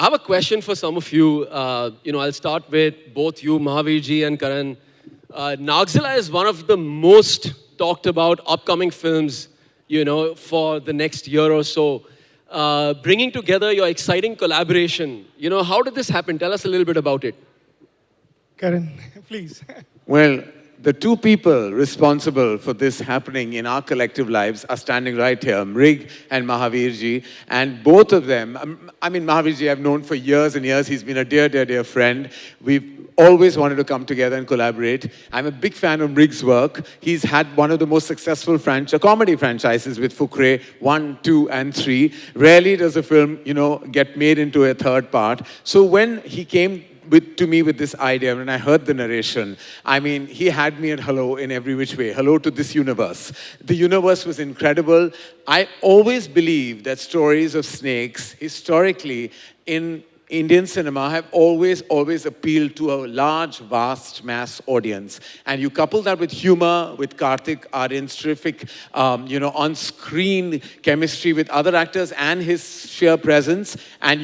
have a question for some of you. I'll start with both you, Mahavirji and Karan. Nagzilla is one of the most talked about upcoming films, for the next year or so. Bringing together your exciting collaboration. How did this happen? Tell us a little bit about it. Karan, please. Well, the two people responsible for this happening in our collective lives are standing right here, Mrig and Mahavirji. And both of them, Mahavirji I've known for years and years. He's been a dear, dear, dear friend. We've always wanted to come together and collaborate. I'm a big fan of Mrig's work. He's had one of the most successful comedy franchises with Fukre, 1, 2, and 3. Rarely does a film, get made into a third part. So when he came to me with this idea, when I heard the narration, he had me at hello in every which way. Hello to this universe. The universe was incredible. I always believe that stories of snakes, historically, in Indian cinema have always appealed to a large, vast mass audience. And you couple that with humor, with Karthik Aryan's terrific, on-screen chemistry with other actors and his sheer presence, and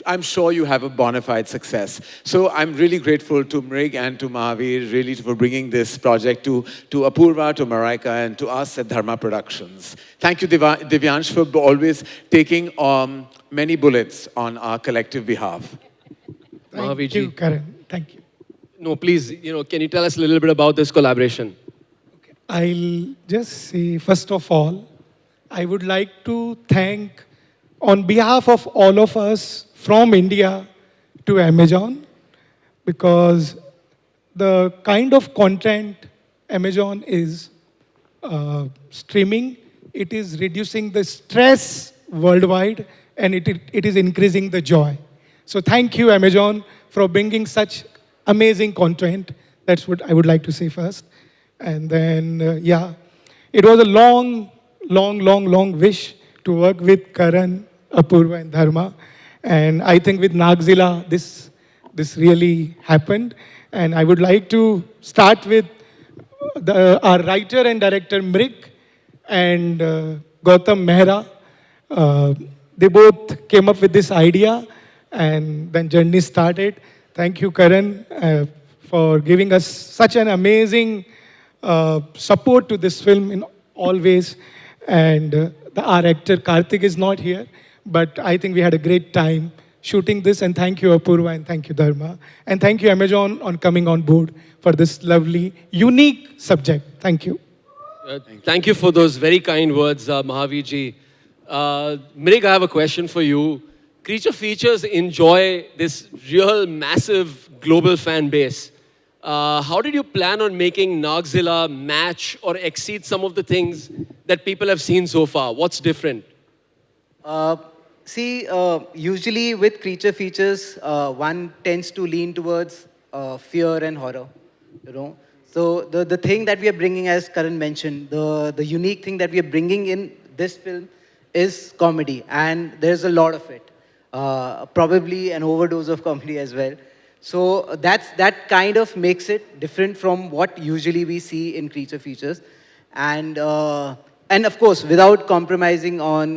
I'm sure you have a bona fide success. So I'm really grateful to Mrig and to Mahavir, really, for bringing this project to Apurva, to Maraika, and to us at Dharma Productions. Thank you, Divyansh, for always taking many bullets on our collective behalf. Thank you, Karan. Thank you. No, please, can you tell us a little bit about this collaboration? Okay. I'll just say, first of all, I would like to thank, on behalf of all of us from India to Amazon, because the kind of content Amazon is streaming, it is reducing the stress worldwide, and it is increasing the joy. So thank you, Amazon, for bringing such amazing content. That's what I would like to say first. And then, it was a long wish to work with Karan, Apurva, and Dharma. And I think with Nagzilla, this really happened. And I would like to start with our writer and director, Mrik, and Gautam Mehra. They both came up with this idea, and then journey started. Thank you, Karan, for giving us such an amazing support to this film in all ways. And our actor, Karthik, is not here, but I think we had a great time shooting this. And thank you, Apurva, and thank you, Dharma. And thank you, Amazon, on coming on board for this lovely, unique subject. Thank you. Thank you for those very kind words, Mahavirji. Mrig, I have a question for you. Creature Features enjoy this real massive global fan base. How did you plan on making Nagzilla match or exceed some of the things that people have seen so far? What's different? Usually with Creature Features, one tends to lean towards fear and horror, So the thing that we are bringing, as Karan mentioned, the unique thing that we are bringing in this film is comedy, and there's a lot of it. Probably an overdose of comedy as well. So that kind of makes it different from what usually we see in Creature Features. And of course, without compromising on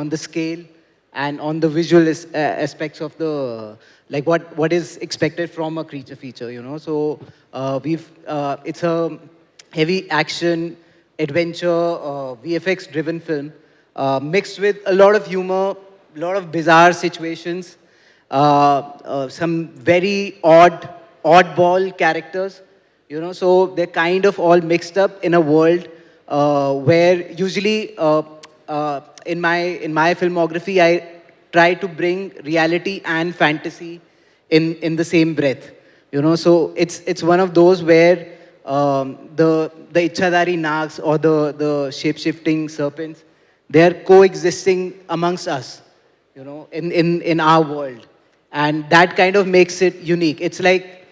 the scale and on the visual aspects of the, like what is expected from a Creature Feature, So it's a heavy action, adventure, VFX-driven film, mixed with a lot of humor, a lot of bizarre situations, some very oddball characters, So they're kind of all mixed up in a world where usually in my filmography I try to bring reality and fantasy in the same breath, So it's one of those where the Ichhadari Nags or the shape-shifting serpents, they're coexisting amongst us, in our world, and that kind of makes it unique. It's like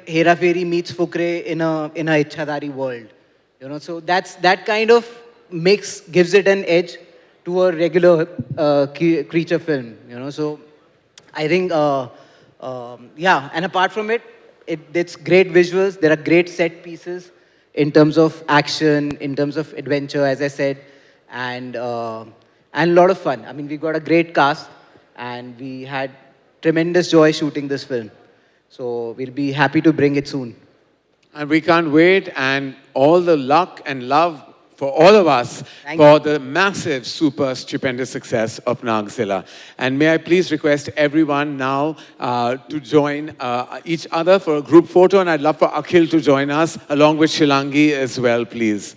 Hera Fairy meets Fukre in a Ichhadari world, So that kind of gives it an edge to a regular creature film, So I think, and apart from it's great visuals. There are great set pieces in terms of action, in terms of adventure, as I said, and a lot of fun. I mean, we got a great cast, and we had tremendous joy shooting this film. So we'll be happy to bring it soon. And we can't wait, and all the luck and love for all of us Thank for you. the massive, super, stupendous success of Nagzilla. And may I please request everyone now to join each other for a group photo, and I'd love for Akhil to join us, along with Shilangi as well, please.